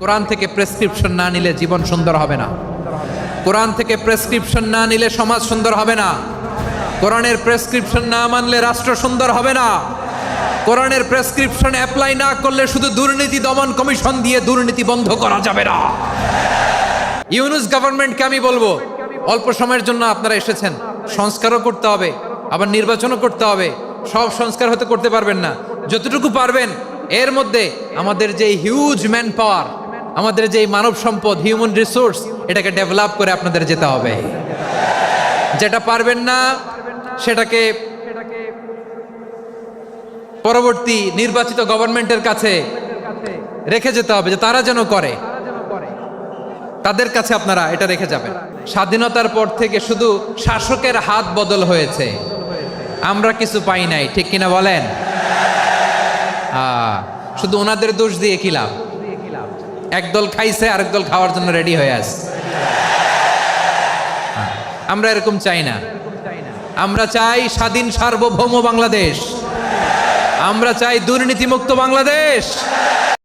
কোরআন থেকে প্রেসক্রিপশন না নিলে জীবন সুন্দর হবে না। কোরআন থেকে প্রেসক্রিপশন না নিলে সমাজ সুন্দর হবে না। কোরআনের প্রেসক্রিপশন না মানলে রাষ্ট্র সুন্দর হবে না। কোরআনের প্রেসক্রিপশন অ্যাপ্লাই না করলে শুধু দুর্নীতি দমন কমিশন দিয়ে দুর্নীতি বন্ধ করা যাবে না। ইউনূস গভর্নমেন্টকে আমি বলবো, অল্প সময়ের জন্য আপনারা এসেছেন, সংস্কারও করতে হবে, আবার নির্বাচনও করতে হবে। সব সংস্কার হতে করতে পারবেন না, যতটুকু পারবেন এর মধ্যে আমাদের যে হিউজ ম্যান পাওয়ার, আমাদের যে মানব সম্পদ, হিউম্যান রিসোর্স, এটাকে ডেভেলপ করে আপনাদের যেতে হবে। যেটা পারবেন না সেটাকে পরবর্তী নির্বাচিত গভর্নমেন্টের কাছে রেখে যেতে হবে, যে তারা যেন করে, তাদের কাছে আপনারা এটা রেখে যাবেন। স্বাধীনতার পর থেকে শুধু শাসকের হাত বদল হয়েছে, আমরা কিছু পাই নাই, ঠিক কিনা বলেন? শুধু ওনাদের দোষ দিয়ে কি লাভ? একদল খাইছে, আরেক দল খাওয়ার জন্য রেডি হয়ে আছে। আমরা এরকম চাই না। আমরা চাই স্বাধীন সার্বভৌম বাংলাদেশ। আমরা চাই দুর্নীতিমুক্ত বাংলাদেশ।